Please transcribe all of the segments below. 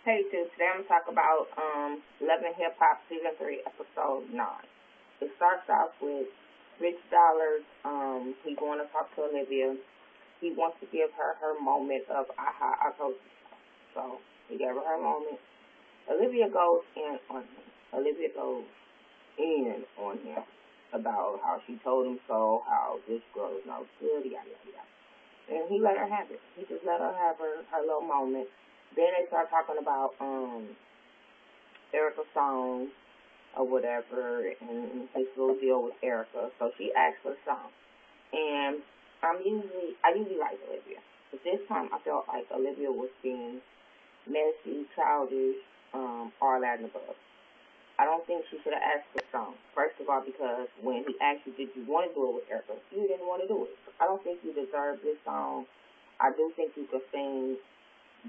Hey, dude, today I'm going to talk about Love and Hip Hop Season 3, Episode 9. It starts off with Rich Dollars. He going to talk to Olivia. He wants to give her her moment of, aha, I told you so. So he gave her her moment. Olivia goes in on him. Olivia goes in on him about how she told him so, how this girl is no good, yada, yada, yada. And he let her have it. He just let her have her little moment. Then they start talking about Erica's song or whatever, and his little deal with Erica. So she asked for the song. And I usually like Olivia. But this time I felt like Olivia was being messy, childish, all that and above. I don't think she should have asked for the song. First of all, because when he asked you, did you want to do it with Erica, you didn't want to do it. I don't think you deserve this song. I do think you could sing,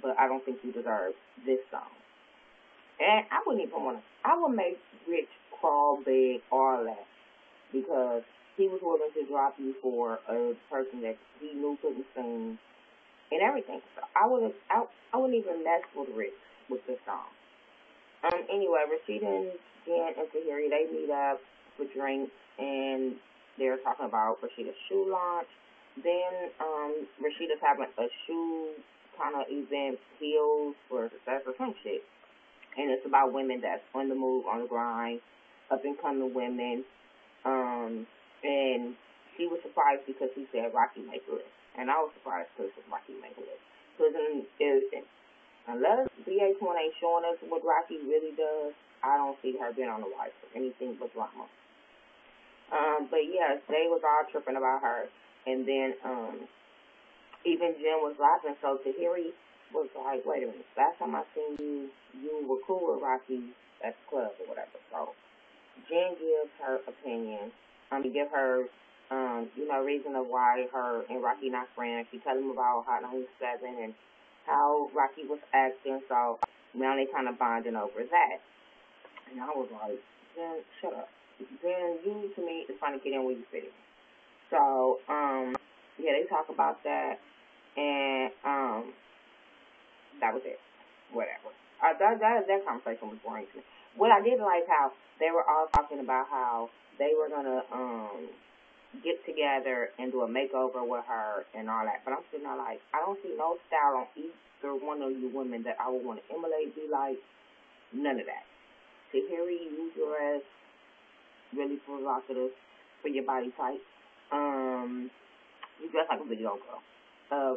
but I don't think you deserve this song. And I wouldn't even want to. I would make Rich crawl, beg, all that, because he was willing to drop you for a person that he knew couldn't sing and everything. So I wouldn't even mess with Rich with this song. Anyway, Rashida and Jen and Tahiri, they meet up for drinks, and they're talking about Rashida's shoe launch. Then Rashida's having a shoe kind of event, heels for success or some shit. And it's about women that's on the move, on the grind, up-and-coming women. And she was surprised because he said Rocky make a list. And I was surprised because Rocky make a list. Because unless VH1 ain't showing us what Rocky really does, I don't see her being on the rise for anything but drama. But yes, they was all tripping about her. And then even Jen was laughing. So Tahiri was like, wait a minute, last time I seen you were cool with Rocky at the club or whatever. So Jen gives her opinion. Give her, reason of why her and Rocky not friends. She tell him about Hot 97 and how Rocky was acting, so now they kind of bonding over that. And I was like, Jen, shut up. Jen, you, to me, is trying to get in where you fit in. So, they talk about that, and that was it. Whatever. That conversation was boring to me. What I did like how they were all talking about how they were going to get together and do a makeover with her and all that. But I'm sitting there like, I don't see no style on either one of you women that I would want to emulate, be like, none of that. Tahiri, you dress really provocative for your body type. You dress like a video girl.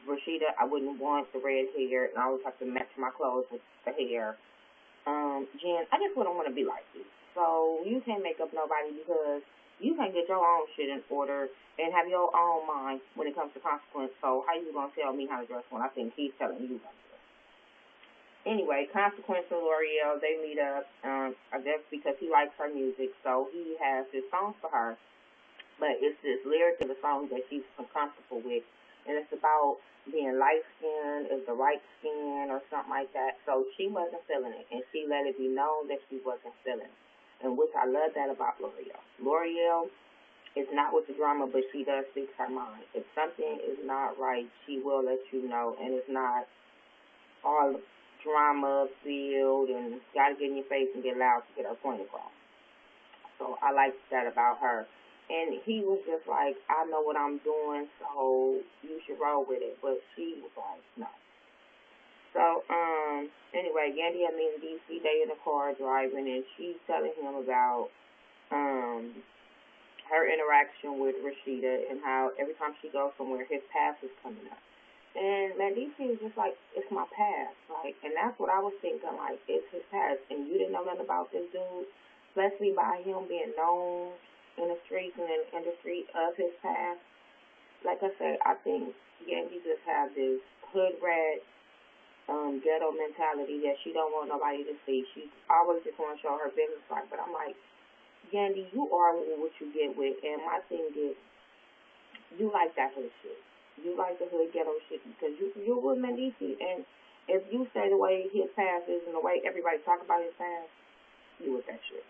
Rashida, I wouldn't want the red hair, and I always have to match my clothes with the hair. Jen, I just wouldn't want to be like you. So you can't make up nobody because you can't get your own shit in order and have your own mind when it comes to consequence. So how you going to tell me how to dress when I think he's telling you how to dress? Anyway, Consequence and L'Oreal, they meet up, I guess because he likes her music. So he has this song for her, but it's this lyric to the song that she's uncomfortable with. And it's about being light-skinned, is the right skin, or something like that. So she wasn't feeling it, and she let it be known that she wasn't feeling it. And which I love that about L'Oreal. L'Oreal is not with the drama, but she does speak her mind. If something is not right, she will let you know, and it's not all drama filled and got to get in your face and get loud to get her point across. So I like that about her. And he was just like, I know what I'm doing, so you should roll with it. But she was like, no. So, anyway, Yandy and me in D.C., they in the car driving, and she's telling him about her interaction with Rashida and how every time she goes somewhere, his past is coming up. And, man, D.C. was just like, it's my past. Like, and that's what I was thinking, like, it's his past. And you didn't know nothing about this dude, especially by him being known in the streets and in the industry of his past. Like I said, I think Yandy just have this hood rat, ghetto mentality that she don't want nobody to see. She always just want to show her business side. But I'm like, Yandy, you are what you get with. And my thing is, you like that hood shit. You like the hood ghetto shit because you're with Mendici. And if you say the way his past is and the way everybody talk about his past, you with that shit.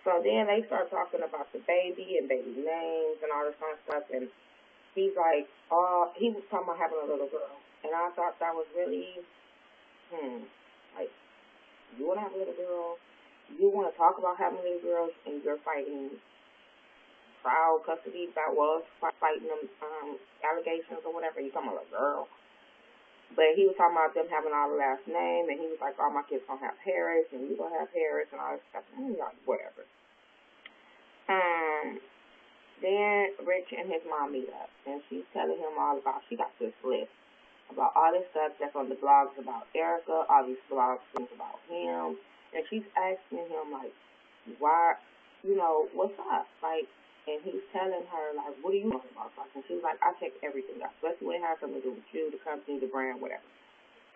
So then they start talking about the baby and baby names and all this kind of stuff. And he's like, he was talking about having a little girl. And I thought that was really, you want to have a little girl, you want to talk about having little girls, and you're fighting trial, custody, fighting them allegations or whatever. You talking about a girl. But he was talking about them having all the last name, and he was like, all my kids gonna have Harris, and you gonna have Harris, and all this stuff. And he was like, whatever. Then Rich and his mom meet up, and she's telling him all about, she got this list about all this stuff that's on the blogs about Erica, all these blogs things about him, and she's asking him, like, why, what's up? Like, and he's telling her, like, what do you know about us? And she's like, I check everything out, especially when it has something to do with you, the company, the brand, whatever.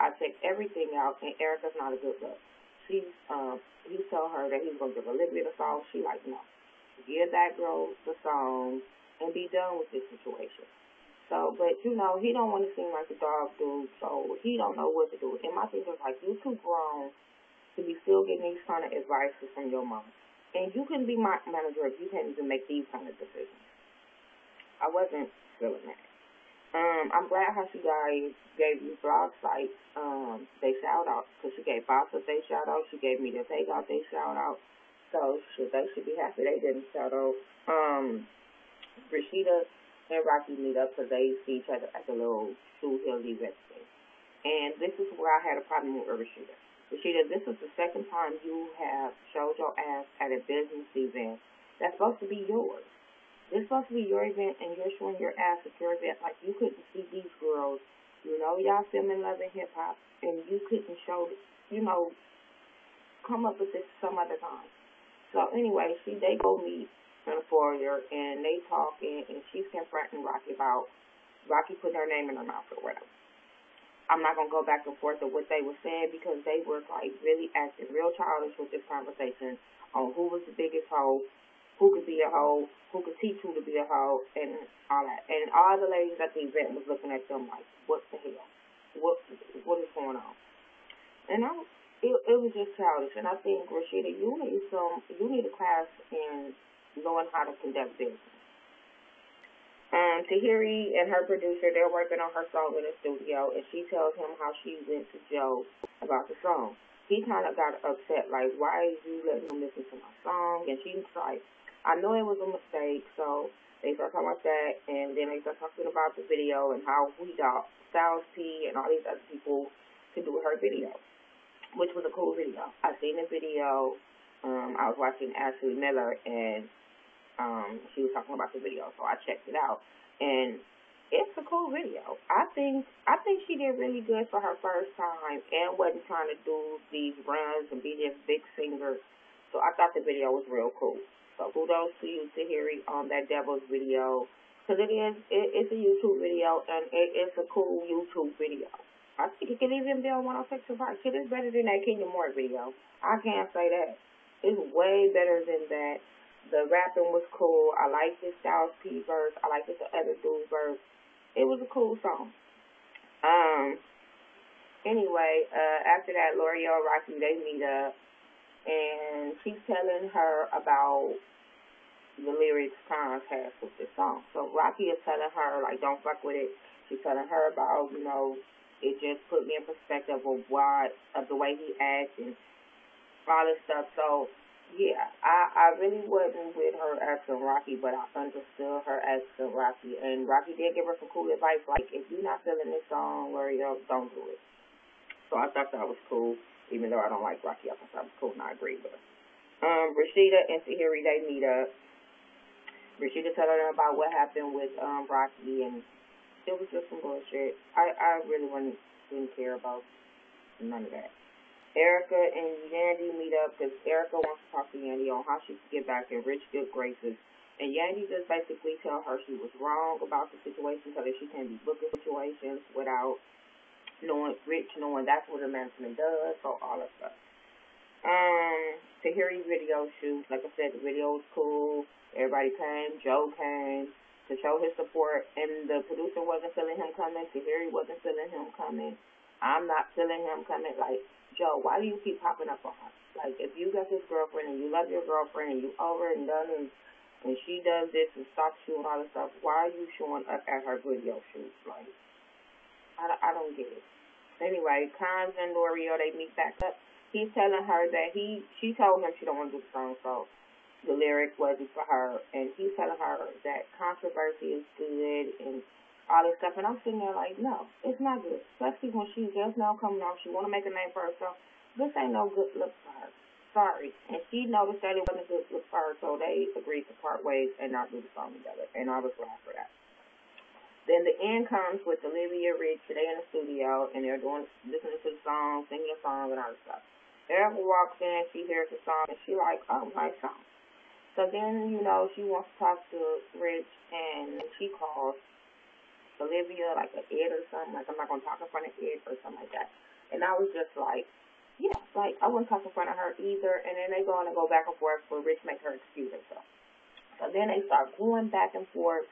I check everything out, and Erica's not a good look. He told her that he's going to give Olivia the song. She like, no. Give that girl the song and be done with this situation. So, but, he don't want to seem like a dog dude, so he don't know what to do. And my thing is, like, you too grown to be still getting these kind of advices from your mom. And you couldn't be my manager if you can't even make these kind of decisions. I wasn't feeling that. I'm glad how she gave these blog sites they shout out, because she gave Bossa they shout out, she gave me the They Got they shout out. So they should be happy they didn't shout out. Rashida and Rocky meet up because they see each other at the little Sioux Hill event thing. And this is where I had a problem with Rashida. Rashida, this is the second time you have showed your ass at a business event that's supposed to be yours. This is supposed to be your event, and you're showing your ass at your event like you couldn't see these girls. Y'all filming Love and Hip Hop, and you couldn't show, come up with this some other time. So anyway, they go meet in the foyer, and they talking, and she's confronting Rocky about Rocky putting her name in her mouth or whatever. I'm not going to go back and forth of what they were saying because they were, like, really acting real childish with this conversation on who was the biggest hoe, who could be a hoe, who could teach who to be a hoe, and all that. And all the ladies at the event was looking at them like, what the hell? What is going on? And it was just childish. And I think, Rashida, you need a class in knowing how to conduct business. Tahiri and her producer, they're working on her song in the studio, and she tells him how she went to Joe about the song. He kind of got upset, like, why is you letting him listen to my song? And she's like, I know it was a mistake, so they start talking about that, and then they start talking about the video and how we got Styles P and all these other people to do her video, which was a cool video. I seen the video. I was watching Ashley Miller, and she was talking about the video, so I checked it out, and it's a cool video. I think she did really good for her first time and wasn't trying to do these runs and be this big singer, so I thought the video was real cool. So kudos to you, Tahiri, on that Devil's video, because it's a YouTube video, and it's a cool YouTube video. I think it can even be on 106 Park. Shit is better than that Kenya Moore video. I can't say that. It's way better than that. The rapping was cool. I liked the Styles P verse. I liked the other dude's verse. It was a cool song. Anyway, after that, L'Oreal and Rocky, they meet up, and she's telling her about the lyrics Cons has with this song. So Rocky is telling her, like, don't fuck with it. She's telling her about, it just put me in perspective of the way he acts and all this stuff. So, yeah, I really wasn't with her asking Rocky, but I understood her asking Rocky. And Rocky did give her some cool advice, like, if you're not feeling this song, L'Oreal, don't do it. So I thought that was cool, even though I don't like Rocky. I thought that was cool, and I agree with her. Rashida and Tahiri, they meet up. Rashida telling her about what happened with Rocky, and it was just some bullshit. I really didn't care about none of that. Erica and Yandy meet up because Erica wants to talk to Yandy on how she can get back in Rich good graces. And Yandy just basically tell her she was wrong about the situation so that she can't be booking situations without Rich knowing that's what a management does, so all that stuff. Tahiri's video shoot, like I said, the video was cool. Everybody came. Joe came to show his support, and the producer wasn't feeling him coming. Tahiri wasn't feeling him coming. I'm not feeling him coming. Like, Joe, why do you keep popping up on her? Like, if you got this girlfriend and you love your girlfriend and you over and done and she does this and stalks you and all this stuff, why are you showing up at her video shoots? Like, I don't get it. Anyway, Cons and L'Oreal, they meet back up. he's telling her that she told him she don't want to do the song, so the lyric wasn't for her, and he's telling her that controversy is good and all this stuff, and I'm sitting there like, no, it's not good, especially when she's just now coming off, she want to make a name for herself. This ain't no good look for her. Sorry. And she noticed that it wasn't a good look for her, so they agreed to part ways and not do the song together, and I was glad for that. Then the end comes with Olivia Rich. They in the studio, and they're listening to the song, singing the song, and all this stuff. Erica walks in, she hears the song, and she like, oh, my song. So then, she wants to talk to Rich, and she calls Olivia like an Ed or something, like I'm not going to talk in front of Ed or something like that. And I was just like, yeah, like I wouldn't talk in front of her either. And then they go back and forth for Rich make her excuse herself. So then they start going back and forth.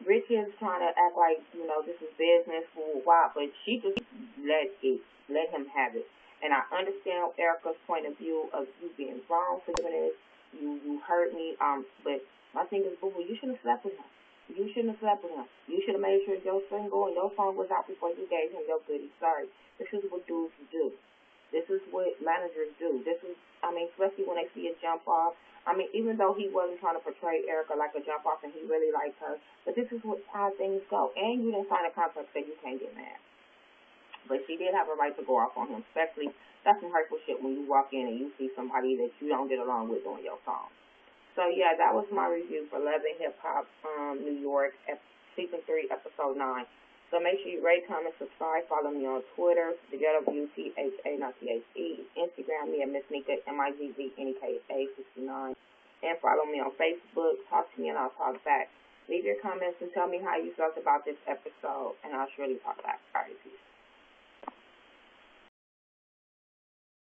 Rich is trying to act like, this is business, blah, but she just let him have it. And I understand Erica's point of view of you being wrong for doing this. You hurt me. But my thing is, boo-boo, you shouldn't have slept with him. You shouldn't have slept with him. You should have made sure your single and your phone was out before you gave him your goodie. Sorry. This is what dudes do. This is what managers do. Especially when they see a jump off. Even though he wasn't trying to portray Erica like a jump off and he really liked her, but this is how things go. And you didn't sign a contract that you can't get mad. But she did have a right to go off on him, especially that's some hurtful shit when you walk in and you see somebody that you don't get along with on your phone. So, yeah, that was my review for Love and Hip Hop New York, Season 3, Episode 9. So make sure you rate, comment, subscribe. Follow me on Twitter, thaghettoview, THA, not THE. Instagram me at Miss Nika, MIZZNEKA69. And follow me on Facebook. Talk to me and I'll talk back. Leave your comments and tell me how you felt about this episode, and I'll surely talk back. All right, peace.